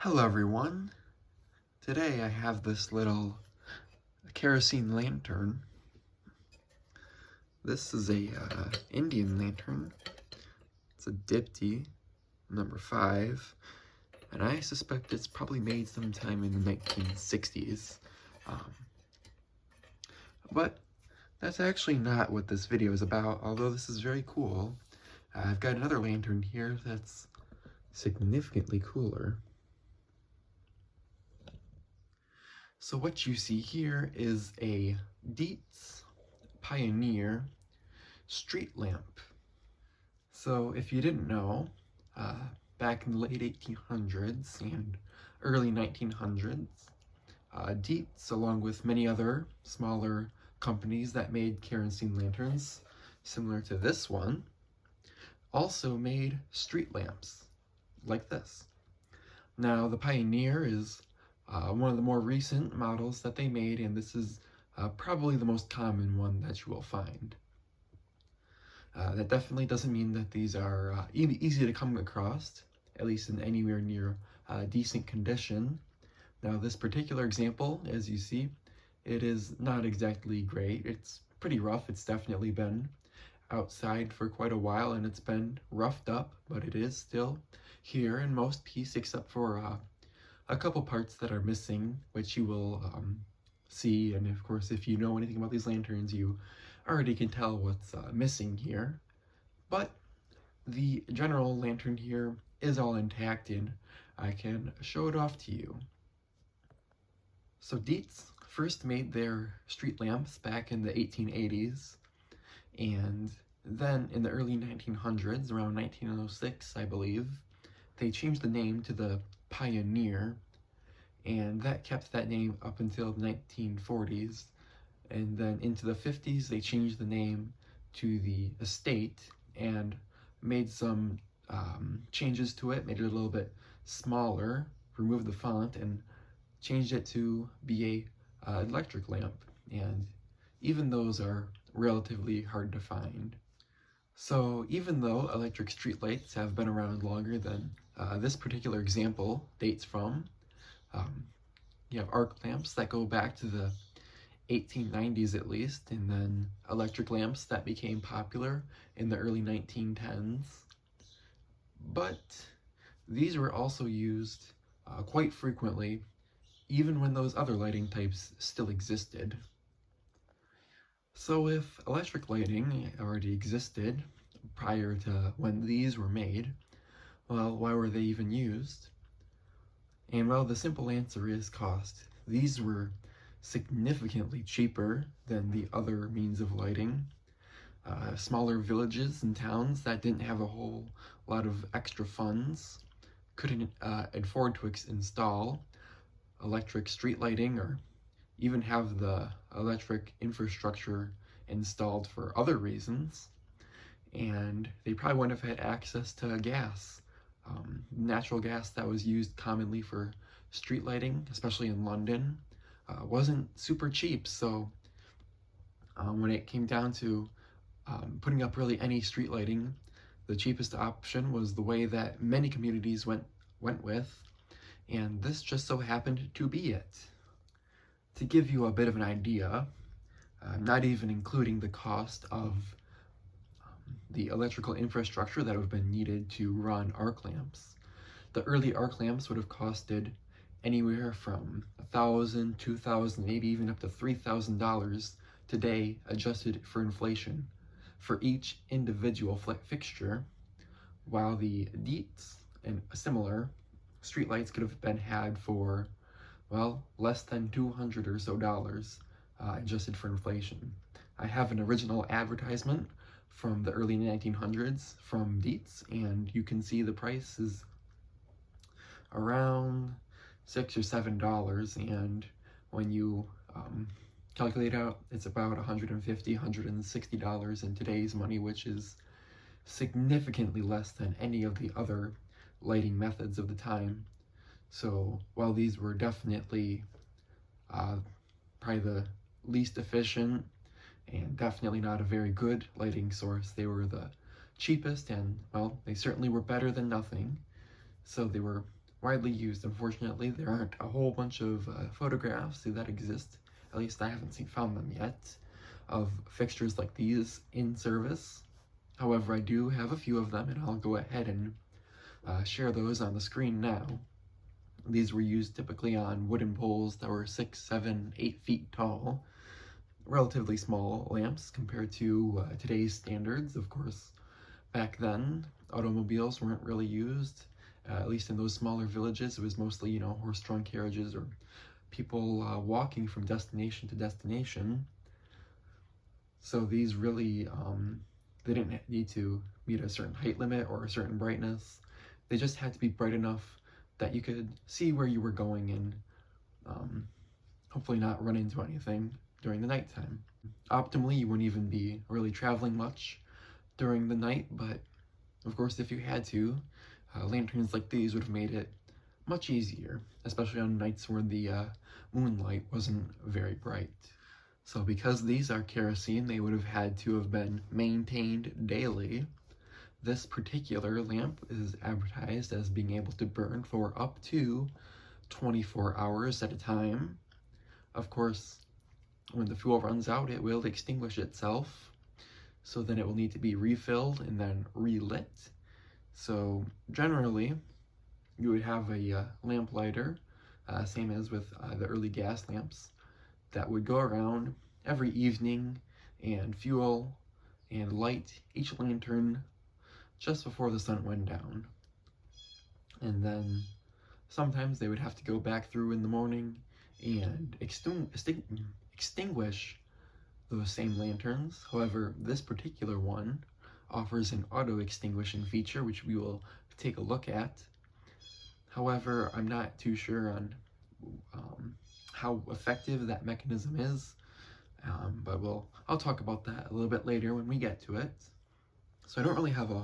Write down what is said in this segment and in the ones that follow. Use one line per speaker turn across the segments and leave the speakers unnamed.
Hello everyone. Today I have this little kerosene lantern. This is a Indian lantern. It's a Dietz number 5, and I suspect it's probably made sometime in the 1960s. But that's actually not what this video is about, although this is very cool. I've got another lantern here that's significantly cooler. So what you see here is a Dietz Pioneer street lamp. So if you didn't know, back in the late 1800s and early 1900s, Dietz, along with many other smaller companies that made kerosene lanterns, similar to this one, also made street lamps like this. Now, the Pioneer is one of the more recent models that they made, and this is probably the most common one that you will find. That definitely doesn't mean that these are easy to come across, at least in anywhere near decent condition. Now, this particular example, as you see, it is not exactly great. It's pretty rough. It's definitely been outside for quite a while, and it's been roughed up, but it is still here in most piece, except for a couple parts that are missing, which you will see. And of course, if you know anything about these lanterns, you already can tell what's missing here. But the general lantern here is all intact, and I can show it off to you. So Dietz first made their street lamps back in the 1880s, and then in the early 1900s, around 1906, I believe, they changed the name to the Pioneer, and that kept that name up until the 1940s. And then into the 50s, they changed the name to the Estate and made some changes to it, made it a little bit smaller, removed the font, and changed it to be a electric lamp. And even those are relatively hard to find. So even though electric streetlights have been around longer than this particular example dates from, you have arc lamps that go back to the 1890s at least, and then electric lamps that became popular in the early 1910s. But these were also used quite frequently, even when those other lighting types still existed. So if electric lighting already existed prior to when these were made, well, why were they even used? And well, the simple answer is cost. These were significantly cheaper than the other means of lighting. Smaller villages and towns that didn't have a whole lot of extra funds couldn't afford to install electric street lighting or even have the electric infrastructure installed for other reasons, and they probably wouldn't have had access to gas. Natural gas that was used commonly for street lighting, especially in London, wasn't super cheap. So when it came down to putting up really any street lighting, the cheapest option was the way that many communities went with, and this just so happened to be it. To give you a bit of an idea, not even including the cost of the electrical infrastructure that would have been needed to run arc lamps, the early arc lamps would have costed anywhere from $1,000, $2,000, maybe even up to $3,000 today, adjusted for inflation, for each individual fixture, while the Dietz and similar streetlights could have been had for, well, less than $200 or so, adjusted for inflation. I have an original advertisement from the early 1900s from Dietz, and you can see the price is around $6 or $7, and when you calculate out, it's about $150, $160 in today's money, which is significantly less than any of the other lighting methods of the time. So while these were definitely probably the least efficient and definitely not a very good lighting source, they were the cheapest, and well, they certainly were better than nothing. So they were widely used. Unfortunately, there aren't a whole bunch of photographs that exist, at least I haven't found them yet, of fixtures like these in service. However, I do have a few of them, and I'll go ahead and share those on the screen now. These were used typically on wooden poles that were 6, 7, 8 feet tall, relatively small lamps compared to today's standards. Of course, back then, automobiles weren't really used. At least in those smaller villages, it was mostly, you know, horse-drawn carriages or people walking from destination to destination. So these really, they didn't need to meet a certain height limit or a certain brightness. They just had to be bright enough that you could see where you were going and hopefully not run into anything during the nighttime. Optimally, you wouldn't even be really traveling much during the night, but of course, if you had to, lanterns like these would have made it much easier, especially on nights where the moonlight wasn't very bright. So because these are kerosene, they would have had to have been maintained daily. This particular lamp is advertised as being able to burn for up to 24 hours at a time. Of course, when the fuel runs out, it will extinguish itself, so then it will need to be refilled and then relit. So generally, you would have a lamp lighter, same as with the early gas lamps, that would go around every evening and fuel and light each lantern just before the sun went down. And then sometimes they would have to go back through in the morning and extinguish those same lanterns. However, this particular one offers an auto extinguishing feature, which we will take a look at. However, I'm not too sure on how effective that mechanism is, but I'll talk about that a little bit later when we get to it. So I don't really have a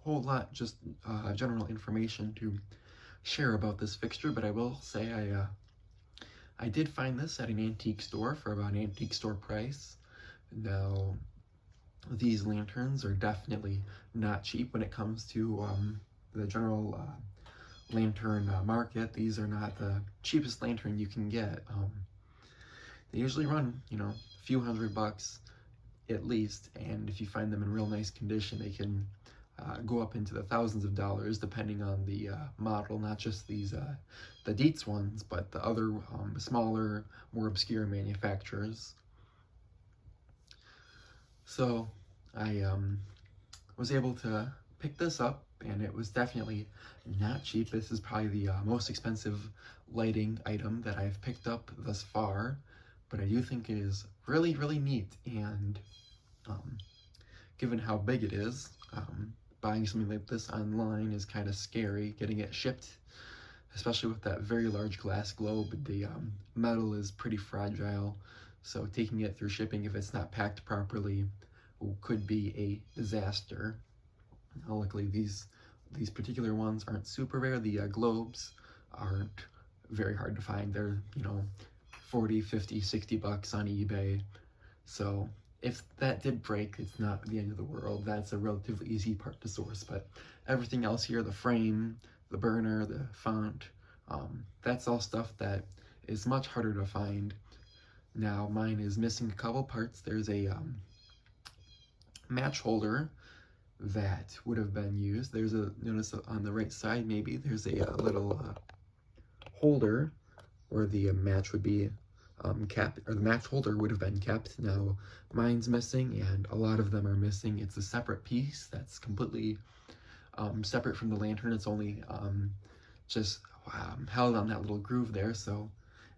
whole lot, just general information to share about this fixture, but I will say I did find this at an antique store for about an antique store price. Now, these lanterns are definitely not cheap when it comes to the general lantern market. These are not the cheapest lantern you can get. They usually run, you know, a few $100 at least, and if you find them in real nice condition, they can go up into the thousands of dollars depending on the model, not just these the Dietz ones, but the other smaller, more obscure manufacturers. So I was able to pick this up, and it was definitely not cheap. This is probably the most expensive lighting item that I've picked up thus far, but I do think it is really, really neat, and given how big it is, buying something like this online is kind of scary. Getting it shipped, especially with that very large glass globe, the metal is pretty fragile, so taking it through shipping, if it's not packed properly, could be a disaster. Now, luckily, these particular ones aren't super rare. The globes aren't very hard to find. They're, you know, 40, 50, 60 bucks on eBay. So if that did break, it's not the end of the world. That's a relatively easy part to source, but everything else here, the frame, the burner, the font, that's all stuff that is much harder to find. Now, mine is missing a couple parts. There's a match holder that would have been used. There's a, notice on the right side, maybe, there's a little holder where the match would be kept, or the match holder would have been kept. Now, mine's missing, and a lot of them are missing. It's a separate piece that's completely separate from the lantern. It's only just held on that little groove there, so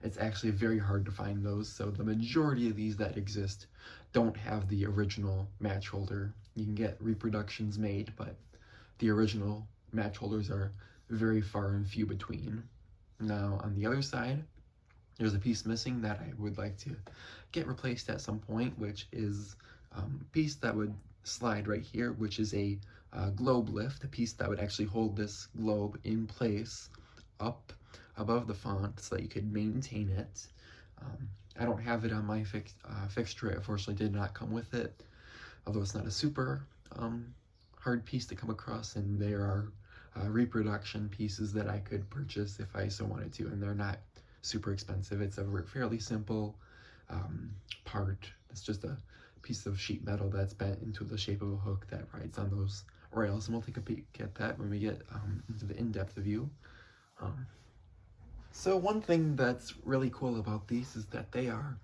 it's actually very hard to find those. So the majority of these that exist don't have the original match holder. You can get reproductions made, but the original match holders are very far and few between. Now, on the other side, there's a piece missing that I would like to get replaced at some point, which is a piece that would slide right here, which is a globe lift, a piece that would actually hold this globe in place up above the font so that you could maintain it. I don't have it on my fixture. It unfortunately did not come with it, although it's not a super hard piece to come across, and there are reproduction pieces that I could purchase if I so wanted to, and they're not super expensive. It's a fairly simple part. It's just a piece of sheet metal that's bent into the shape of a hook that rides on those rails, and we'll take a peek at that when we get into the in-depth view. So one thing that's really cool about these is that they are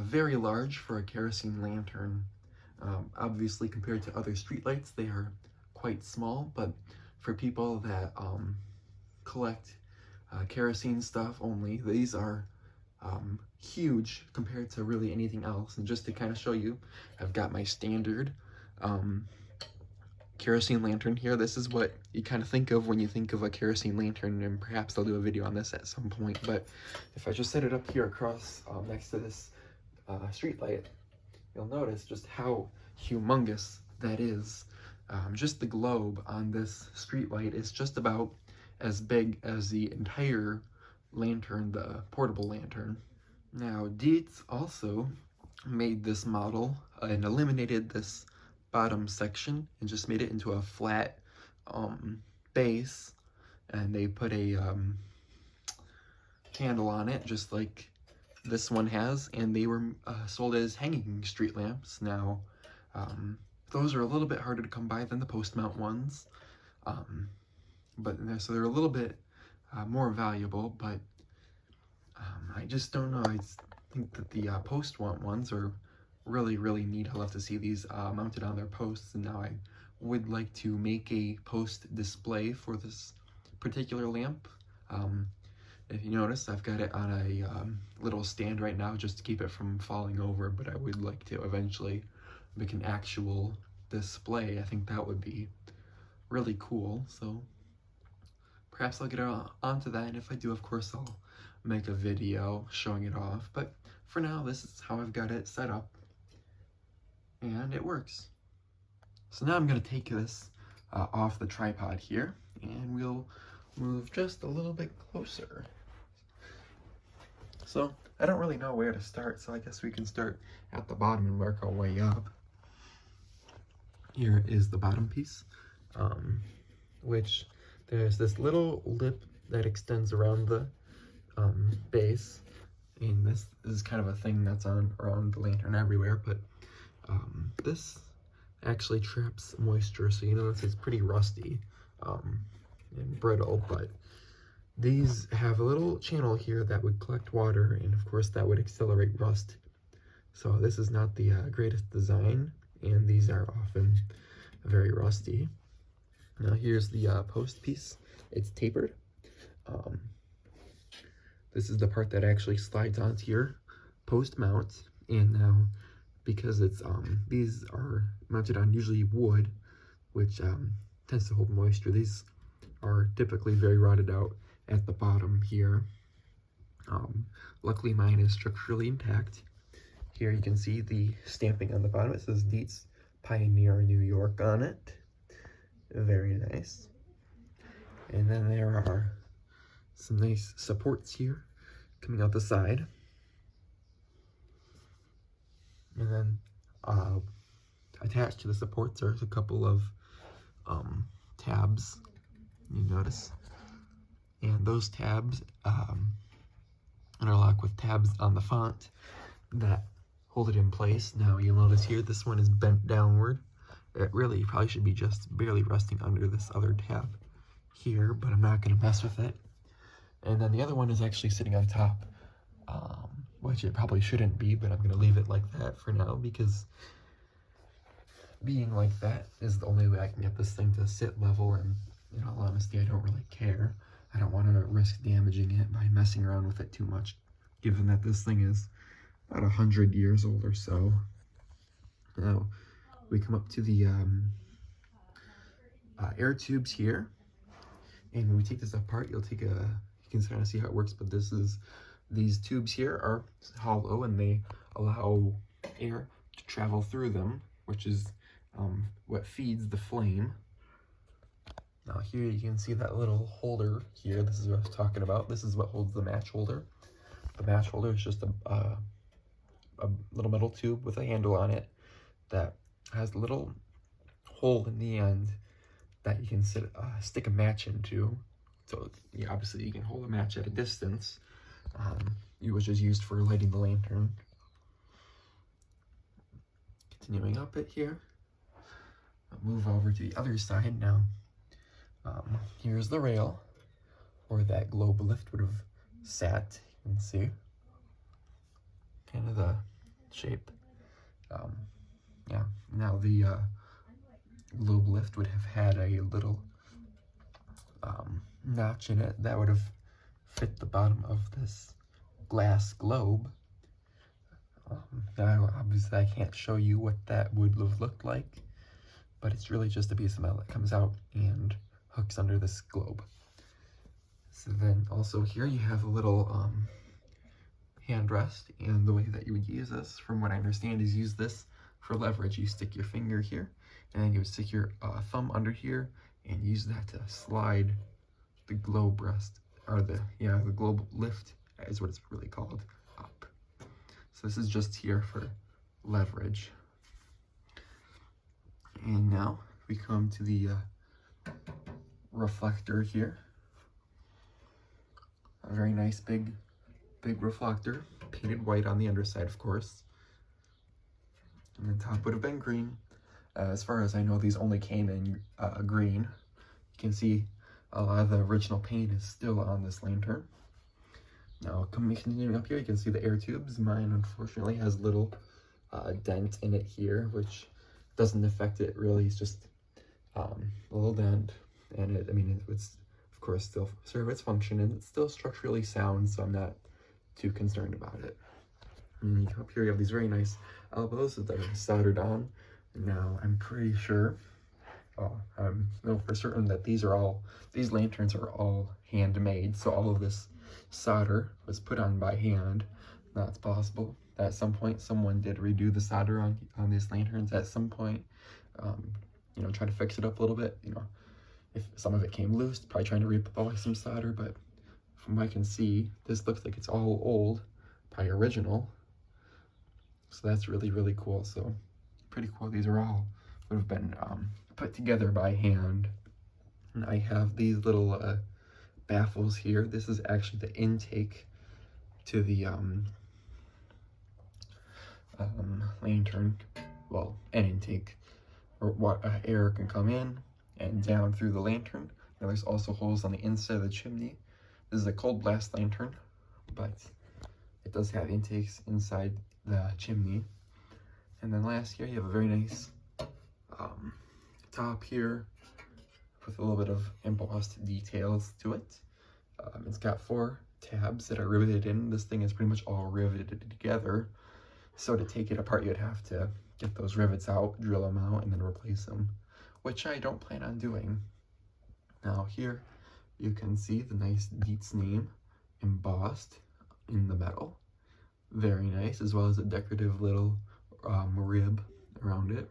very large for a kerosene lantern. Obviously, compared to other streetlights, they are quite small, but for people that collect kerosene stuff only, these are huge compared to really anything else. And just to kind of show you, I've got my standard kerosene lantern here. This is what you kind of think of when you think of a kerosene lantern, and perhaps I'll do a video on this at some point. But if I just set it up here across next to this street light, you'll notice just how humongous that is. Just the globe on this street light is just about as big as the entire lantern, the portable lantern. Now, Dietz also made this model and eliminated this bottom section and just made it into a flat base, and they put a candle on it just like this one has, and they were sold as hanging street lamps. Now those are a little bit harder to come by than the post mount ones, so they're a little bit more valuable, but I just don't know. I think that the post mount ones are really neat. I'll have to see these mounted on their posts, and now I would like to make a post display for this particular lamp. If you notice, I've got it on a little stand right now just to keep it from falling over, but I would like to eventually make an actual display. I think that would be really cool, so perhaps I'll get onto that, and if I do, of course, I'll make a video showing it off. But for now, this is how I've got it set up, and it works. So now I'm going to take this off the tripod here, and we'll move just a little bit closer. So I don't really know where to start, so I guess we can start at the bottom and work our way up. Here is the bottom piece, which there's this little lip that extends around the base, and this is kind of a thing that's around the lantern everywhere, but this actually traps moisture, so you notice it's pretty rusty and brittle, but these have a little channel here that would collect water, and of course that would accelerate rust. So this is not the greatest design, and these are often very rusty. Now here's the post piece. It's tapered. This is the part that actually slides onto your post mount, and now because it's these are mounted on usually wood, which tends to hold moisture, these are typically very rotted out at the bottom here. Luckily mine is structurally intact. Here you can see the stamping on the bottom. It says Dietz Pioneer, New York on it. Very nice. And then there are some nice supports here coming out the side. And then attached to the supports are a couple of tabs, you notice. And those tabs interlock with tabs on the font that hold it in place. Now you'll notice here this one is bent downward. It really probably should be just barely resting under this other tab here, but I'm not going to mess with it. And then the other one is actually sitting on top, which it probably shouldn't be, but I'm going to leave it like that for now, because being like that is the only way I can get this thing to sit level, and in all honesty, I don't really care. I don't want to risk damaging it by messing around with it too much, given that this thing is about 100 years old or so. Now, we come up to the air tubes here, and when we take this apart, you can kind of see how it works, but these tubes here are hollow, and they allow air to travel through them, which is what feeds the flame. Now here you can see that little holder here. This is what I was talking about. This is what holds the match holder. The match holder is just a little metal tube with a handle on it that has a little hole in the end that you can stick a match into. So yeah, obviously you can hold a match at a distance. It was just used for lighting the lantern. Continuing up it here, I'll move over to the other side now. Here's the rail where that globe lift would have sat. You can see kind of the shape. Yeah, now the globe lift would have had a little notch in it that would have fit the bottom of this glass globe. Now, obviously, I can't show you what that would have looked like, but it's really just a piece of metal that comes out and hooks under this globe. So then also here you have a little hand rest, and the way that you would use this, from what I understand, is use this for leverage. You stick your finger here, and then you would stick your thumb under here, and use that to slide the globe rest, or the globe lift is what it's really called, up. So this is just here for leverage. And now we come to the reflector here. A very nice big reflector, painted white on the underside, of course. And the top would have been green. As far as I know, these only came in green. You can see a lot of the original paint is still on this lantern. Now, continuing up here, you can see the air tubes. Mine, unfortunately, has a little dent in it here, which doesn't affect it really. It's just a little dent, and it would, of course, still serve its function, and it's still structurally sound, so I'm not too concerned about it. And up here, you have these very nice elbows that are soldered on. Now, I'm pretty sure, I know for certain that these lanterns are all handmade, so all of this solder was put on by hand. That's possible. At some point, someone did redo the solder on these lanterns at some point, try to fix it up a little bit. If some of it came loose, probably trying to reapply some solder, but from what I can see, this looks like it's all old, probably original. So that's really, really cool. So pretty cool. These are all would have been put together by hand. And I have these little baffles here. This is actually the intake to the lantern. Well, an intake, or what air can come in and down through the lantern. Now there's also holes on the inside of the chimney. This is a cold blast lantern, but it does have intakes inside the chimney. And then last here, you have a very nice top here with a little bit of embossed details to it. It's got 4 tabs that are riveted in. This thing is pretty much all riveted together. So to take it apart, you'd have to get those rivets out, drill them out, and then replace them, which I don't plan on doing. Now here, you can see the nice Dietz name embossed in the metal. Very nice, as well as a decorative little rib around it.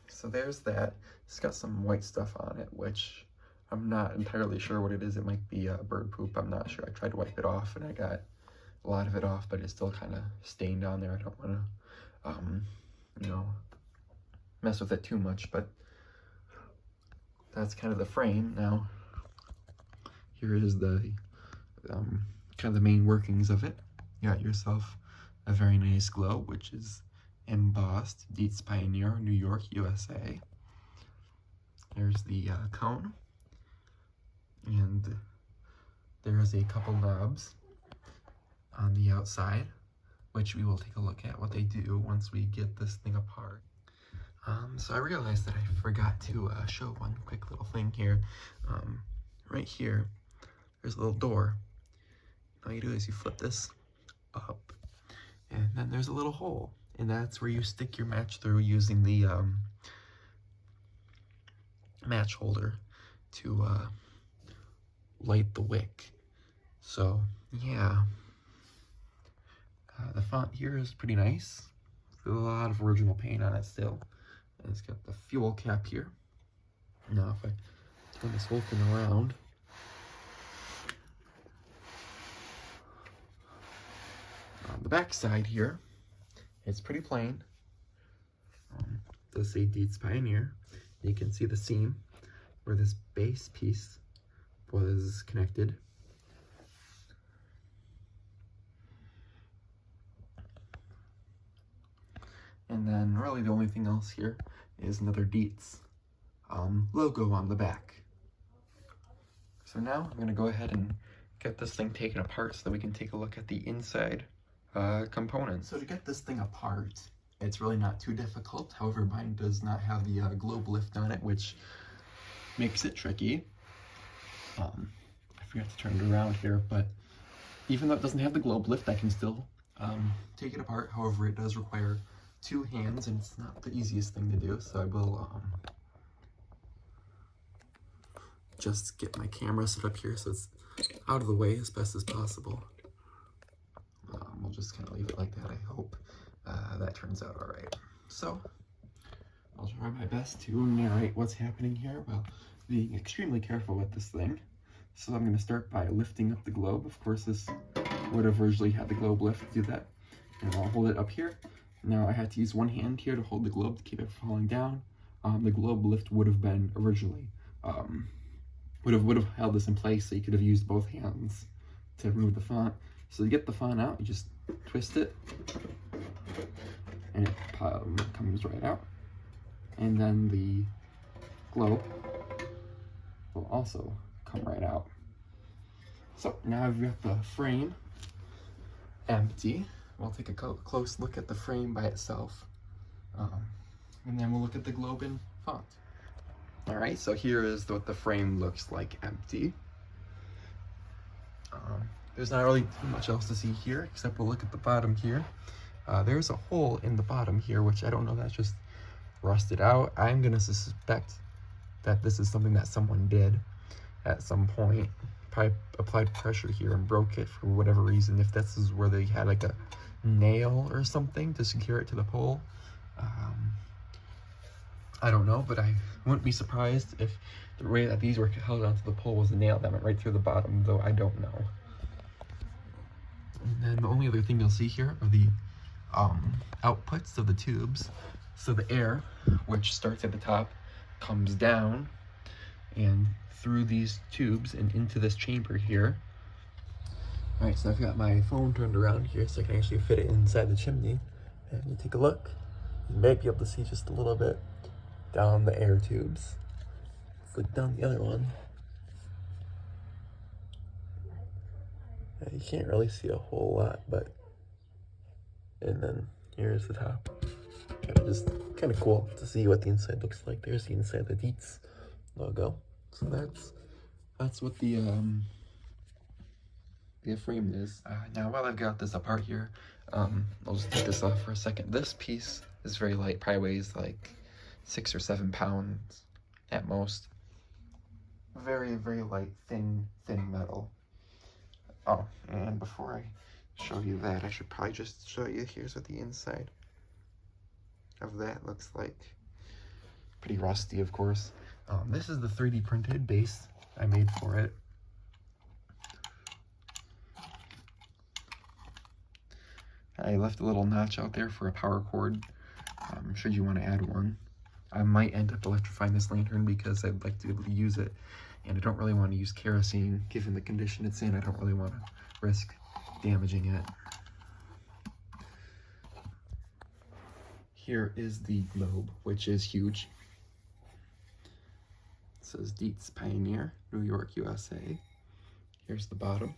So there's that. It's got some white stuff on it, which I'm not entirely sure what it is. It might be bird poop. I'm not sure. I tried to wipe it off, and I got a lot of it off, but it's still kind of stained on there. I don't want to, mess with it too much, but that's kind of the frame. Now, here is the kind of the main workings of it. You got yourself a very nice globe, which is embossed Dietz Pioneer, New York, USA. There's the cone, and there's a couple knobs on the outside, which we will take a look at what they do once we get this thing apart. So I realized that I forgot to show one quick little thing here. Right here, there's a little door. All you do is you flip this up, and then there's a little hole, and that's where you stick your match through using the match holder to light the wick. So yeah, the font here is pretty nice. There's a lot of original paint on it still. And it's got the fuel cap here. Now if I turn this whole thing around, on the back side here, it's pretty plain. It does say Dietz Pioneer. You can see the seam where this base piece was connected. And then really the only thing else here is another Dietz logo on the back. So now I'm gonna go ahead and get this thing taken apart so that we can take a look at the inside components. So to get this thing apart, it's really not too difficult. However, mine does not have the globe lift on it, which makes it tricky. I forgot to turn it around here, but even though it doesn't have the globe lift, I can still take it apart. However, it does require 2 hands, and it's not the easiest thing to do, so I will just get my camera set up here so it's out of the way as best as possible. We'll just kind of leave it like that. I hope that turns out all right. So I'll try my best to narrate what's happening here while being extremely careful with this thing. So I'm going to start by lifting up the globe. Of course, this would have originally had the globe lift to do that. And I'll hold it up here. Now I had to use one hand here to hold the globe to keep it from falling down. The globe lift would have been originally, would have held this in place, so you could have used both hands to remove the font. So to get the font out, you just twist it, and it comes right out. And then the globe will also come right out. So now I've got the frame empty. We'll take a close look at the frame by itself, and then we'll look at the globe in font. All right, so here is what the frame looks like empty. There's not really too much else to see here, except we'll look at the bottom here. There's a hole in the bottom here, which I don't know, that's just rusted out. I'm gonna suspect that this is something that someone did at some point. Probably applied pressure here and broke it for whatever reason. If this is where they had like a nail or something to secure it to the pole. I don't know, but I wouldn't be surprised if the way that these were held onto the pole was a nail that went right through the bottom, though I don't know. And then the only other thing you'll see here are the outputs of the tubes. So the air, which starts at the top, comes down and through these tubes and into this chamber here. All right, so I've got my phone turned around here so I can actually fit it inside the chimney. And you take a look, you may be able to see just a little bit down the air tubes. Let's look down the other one. You can't really see a whole lot, but, and then here's the top. Kind of cool to see what the inside looks like. There's the inside of the Dietz logo. So that's what the frame is. Now while I've got this apart here, I'll just take this off for a second. This piece is very light, probably weighs like 6 or 7 pounds at most. Very, very light, thin metal. Oh, and before I show you that, I should probably just show you, here's what the inside of that looks like. Pretty rusty, of course. This is the 3D printed base I made for it. I left a little notch out there for a power cord, should you want to add one. I might end up electrifying this lantern because I'd like to be able to use it, and I don't really want to use kerosene given the condition it's in. I don't really want to risk damaging it. Here is the globe, which is huge. It says Dietz Pioneer, New York, USA. Here's the bottom.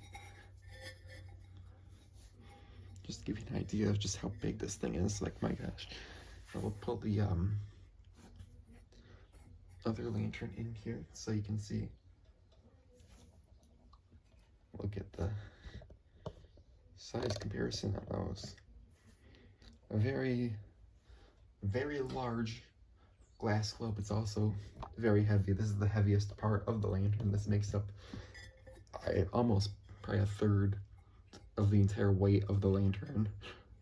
Just to give you an idea of just how big this thing is, like, my gosh. I will pull the other lantern in here so you can see. Look at the size comparison of those. A very, very large glass globe. It's also very heavy. This is the heaviest part of the lantern. This makes up almost probably a third of the entire weight of the lantern.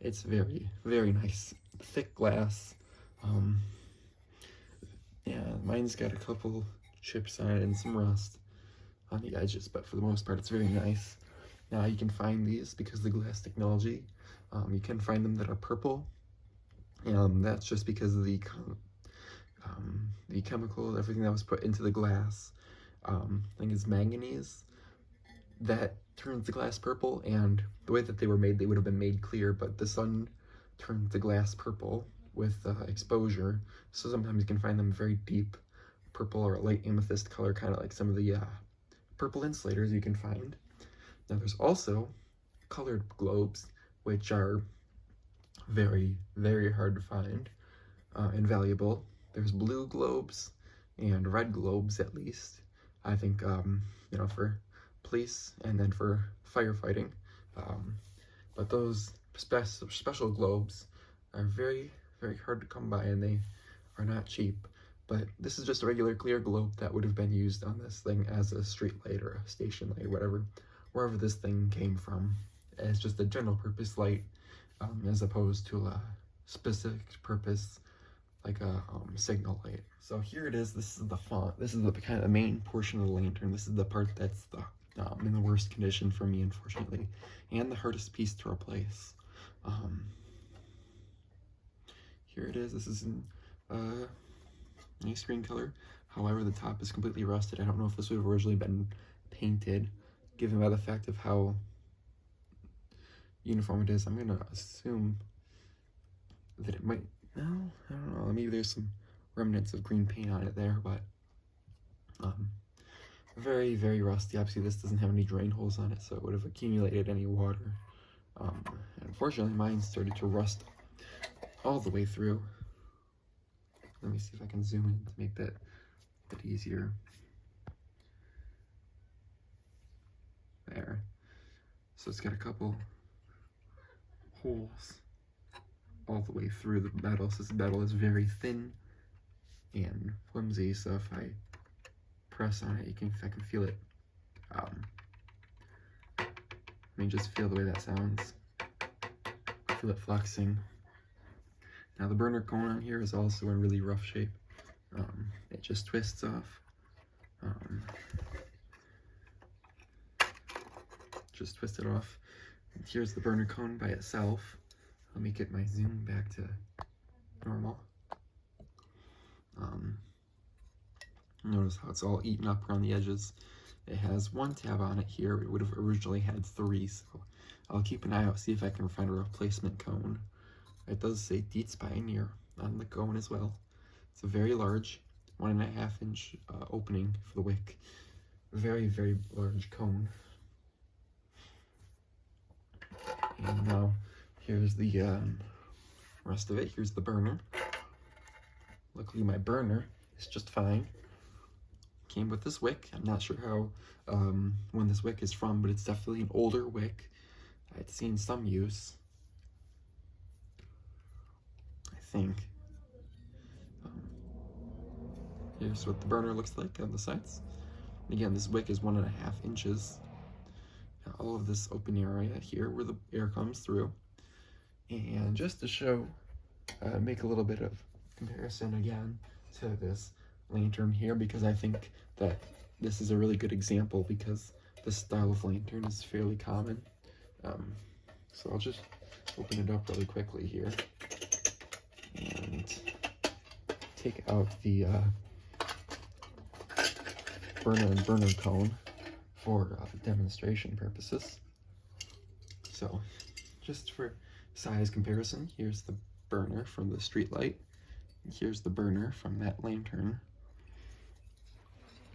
It's very, very nice, thick glass. Yeah, mine's got a couple chips on it and some rust on the edges, but for the most part, it's very nice. Now you can find these because of the glass technology. You can find them that are purple. That's just because of the the chemical, everything that was put into the glass, I think it's manganese, that turns the glass purple, and the way that they were made, they would have been made clear, but the sun turns the glass purple with exposure, so sometimes you can find them very deep purple or a light amethyst color, kind of like some of the purple insulators you can find. Now there's also colored globes, which are very, very hard to find and valuable. There's blue globes and red globes, at least. I think, you know, for police and then for firefighting. But those special globes are very, very hard to come by, and they are not cheap. But this is just a regular clear globe that would have been used on this thing as a street light or a station light, whatever, wherever this thing came from, as just a general purpose light, as opposed to a specific purpose like a signal light. So here it is. This is the font. This is the kind of the main portion of the lantern. This is the part that's the in the worst condition for me, unfortunately, and the hardest piece to replace. Here it is. This is in nice green color. However, the top is completely rusted. I don't know if this would have originally been painted, given by the fact of how uniform it is. I'm gonna assume that it might. No, I don't know. Maybe there's some remnants of green paint on it there, but very, very rusty. Obviously, this doesn't have any drain holes on it, so it would have accumulated any water. And unfortunately, mine started to rust all the way through. Let me see if I can zoom in to make that a bit easier. There. So it's got a couple holes all the way through the metal. So this metal is very thin and flimsy, so if I press on it, I can feel it. I mean, just feel the way that sounds. Feel it flexing. Now the burner cone on here is also in really rough shape. It just twists off. Just twist it off. And here's the burner cone by itself. Let me get my zoom back to normal. Notice how it's all eaten up around the edges. It has one tab on it here. It would have originally had 3, so I'll keep an eye out, see if I can find a replacement cone. It does say Dietz Pioneer on the cone as well. It's a very large 1.5 inch opening for the wick. Very, very large cone. And now here's the rest of it. Here's the burner. Luckily my burner is just fine. Came with this wick. I'm not sure how when this wick is from, but it's definitely an older wick. I'd seen some use, I think. Here's what the burner looks like on the sides. Again, this wick is 1.5 inches. Now, all of this open area here where the air comes through. And just to show, make a little bit of comparison again to this lantern here, because I think that this is a really good example, because this style of lantern is fairly common. So I'll just open it up really quickly here and take out the burner and burner cone for demonstration purposes. So just for size comparison, here's the burner from the street light. Here's the burner from that lantern.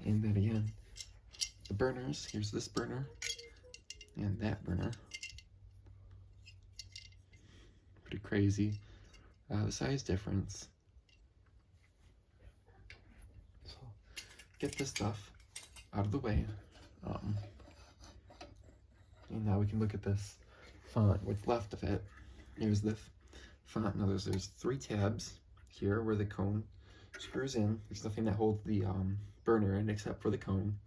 And then again, the burners, here's this burner and that burner. Pretty crazy. The size difference. So get this stuff out of the way. And now we can look at this font, what's left of it. Here's the font. Now there's 3 tabs here where the cone screws in. There's nothing that holds the burner in except for the cone.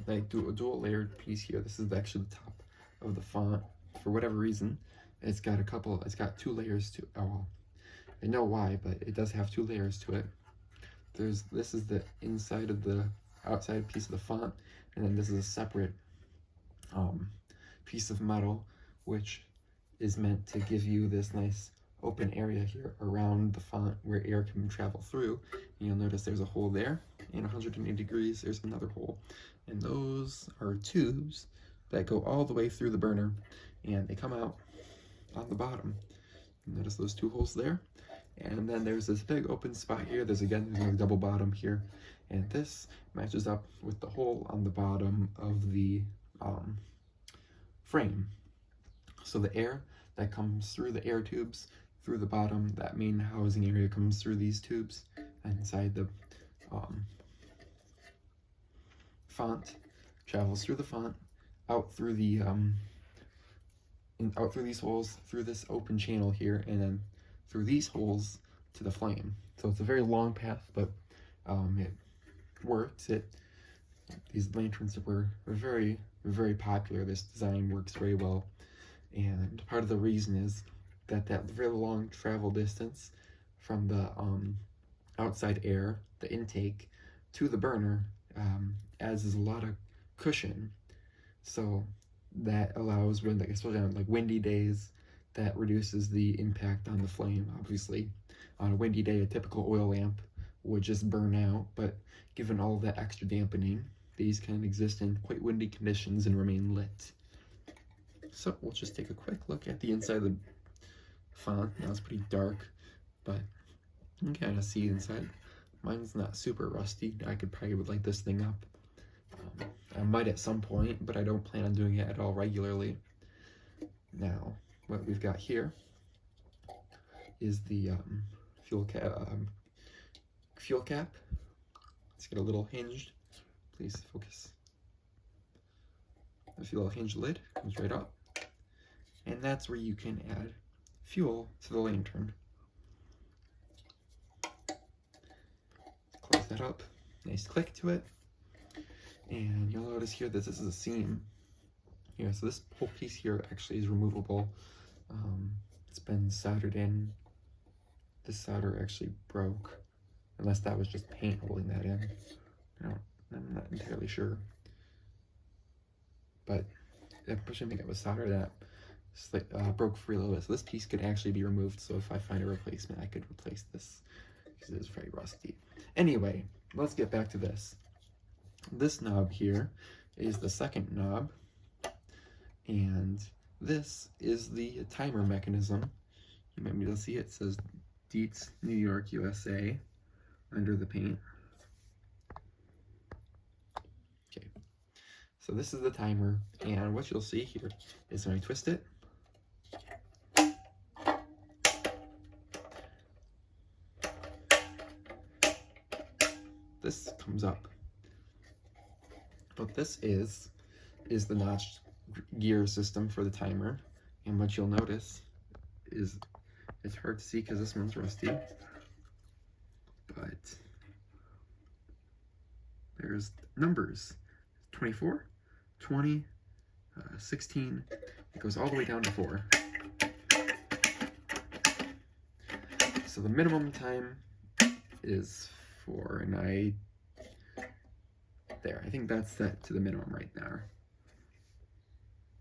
They do a dual layered piece here. This is actually the top of the font. For whatever reason, it's got 2 layers to, I know why, but it does have 2 layers to it. This is the inside of the outside piece of the font, and then this is a separate piece of metal, which is meant to give you this nice open area here around the font where air can travel through. And you'll notice there's a hole there, and 180 degrees, there's another hole. And those are tubes that go all the way through the burner, and they come out on the bottom. Notice those two holes there. And then there's this big open spot here. There's a double bottom here. And this matches up with the hole on the bottom of the frame. So the air that comes through the air tubes, through the bottom, that main housing area comes through these tubes inside the font, travels through the font, out through the out through these holes, through this open channel here, and then through these holes to the flame. So it's a very long path, but it works. These lanterns were very, very popular. This design works very well, and part of the reason is that very long travel distance from the outside air, the intake, to the burner adds a lot of cushion. So that allows, when, like, especially on like windy days, that reduces the impact on the flame. Obviously, on a windy day, a typical oil lamp would just burn out, but given all of that extra dampening, these can exist in quite windy conditions and remain lit. So we'll just take a quick look at the inside of the font. Now it's pretty dark, but you can kind of see inside. Mine's not super rusty. I could probably light this thing up. I might at some point, but I don't plan on doing it at all regularly. Now, what we've got here is the fuel cap. Let's get a little hinged. Please focus. The little hinged lid comes right up, and that's where you can add fuel to the lantern. Close that up. Nice click to it. And you'll notice here that this is a seam here. So this whole piece here actually is removable. It's been soldered in. This solder actually broke, unless that was just paint holding that in. I'm not entirely sure. But I'm presuming it was soldered that broke free a little bit. So this piece could actually be removed. So if I find a replacement, I could replace this because it is very rusty. Anyway, let's get back to this. This knob here is the second knob, and this is the timer mechanism. You might be able to see it says Dietz, New York, USA under the paint. Okay, so this is the timer, and what you'll see here is when I twist it, this comes up. What this is the notched gear system for the timer, and what you'll notice is it's hard to see because this one's rusty, but there's numbers: 24, 20, 16. It goes all the way down to 4. So the minimum time is 4, and I think that's set to the minimum right there.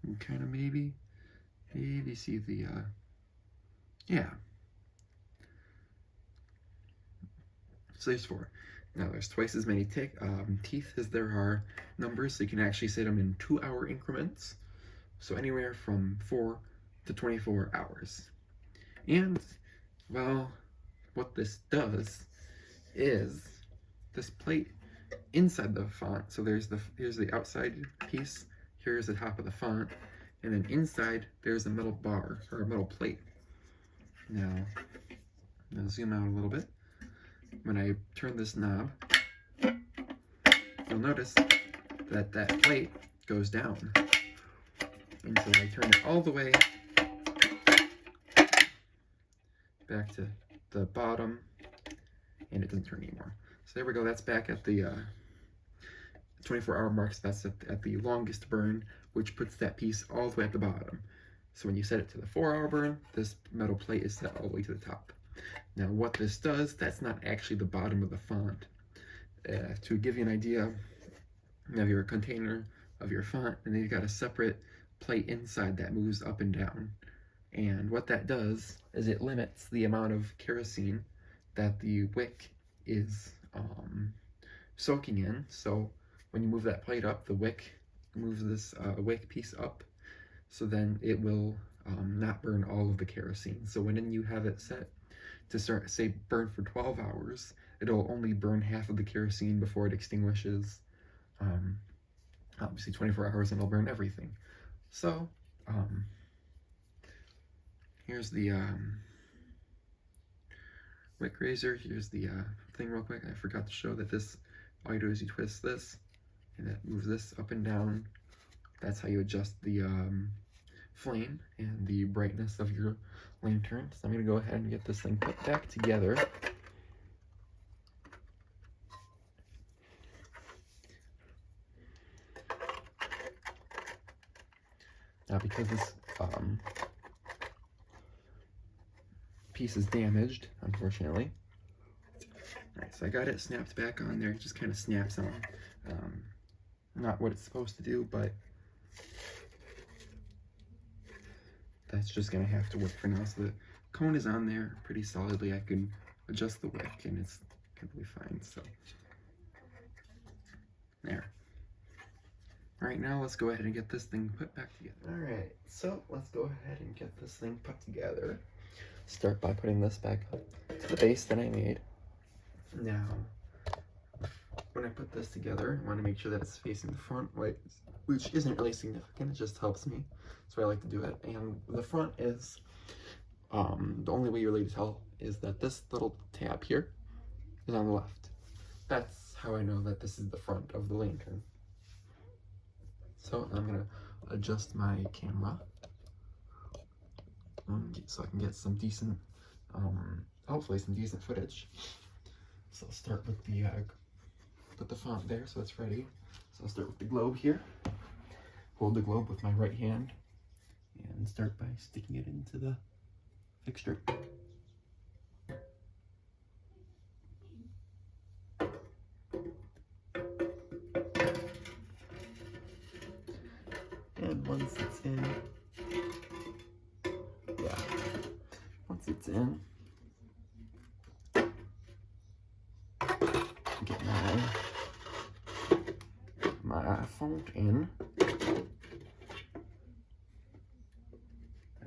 You kind of maybe see the yeah. So there's 4. Now there's twice as many teeth as there are numbers, so you can actually set them in 2-hour increments. So anywhere from 4 to 24 hours. And, well, what this does is this plate inside the font. So here's the outside piece, here's the top of the font, and then inside there's a metal bar, or a metal plate. Now, I'll zoom out a little bit. When I turn this knob, you'll notice that that plate goes down. And so I turn it all the way back to the bottom, and it doesn't turn anymore. So there we go, that's back at the 24-hour mark. So that's at the longest burn, which puts that piece all the way at the bottom. So when you set it to the 4-hour burn, this metal plate is set all the way to the top. Now what this does, that's not actually the bottom of the font. To give you an idea, you have your container of your font, and then you've got a separate plate inside that moves up and down. And what that does is it limits the amount of kerosene that the wick is soaking in. So when you move that plate up, the wick moves this wick piece up, so then it will not burn all of the kerosene. So when you have it set to start, say, burn for 12 hours, it'll only burn half of the kerosene before it extinguishes. Obviously 24 hours and it'll burn everything. So here's the wick razor. Here's the thing real quick. I forgot to show that this, all you do is you twist this and it moves this up and down. That's how you adjust the flame and the brightness of your lantern. So I'm going to go ahead and get this thing put back together. Now because this piece is damaged, unfortunately. Alright, so I got it snapped back on there. It just kind of snaps on. Not what it's supposed to do, but that's just going to have to work for now. So the cone is on there pretty solidly. I can adjust the wick and it's completely fine. So there. Alright, now let's go ahead and get this thing put back together. Alright, so let's go ahead and get this thing put together. Start by putting this back up to the base that I made. Now, when I put this together, I want to make sure that it's facing the front, which isn't really significant, it just helps me. So I like to do it. And the front is, the only way you really tell is that this little tab here is on the left. That's how I know that this is the front of the lantern. So I'm going to adjust my camera so I can get some decent, hopefully some decent footage. So I'll start with the font there so it's ready. So I'll start with the globe here. Hold the globe with my right hand and start by sticking it into the fixture. And once it's in, get my font in.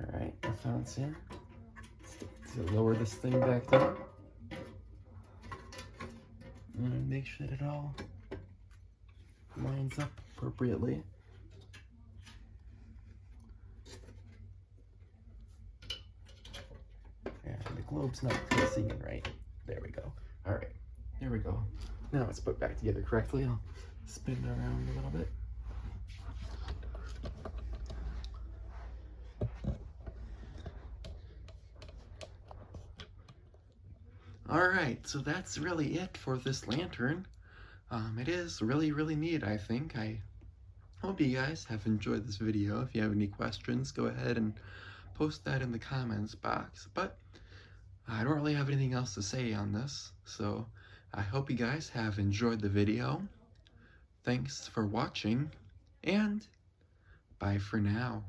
Alright, the font's in. To lower this thing back down. And make sure that it all lines up appropriately. And the globe's not placing it right. There we go. Alright, there we go. Now it's put back together correctly. I'll spin it around a little bit. Alright, so that's really it for this lantern. It is really, really neat, I think. I hope you guys have enjoyed this video. If you have any questions, go ahead and post that in the comments box. But I don't really have anything else to say on this, so I hope you guys have enjoyed the video. Thanks for watching, and bye for now.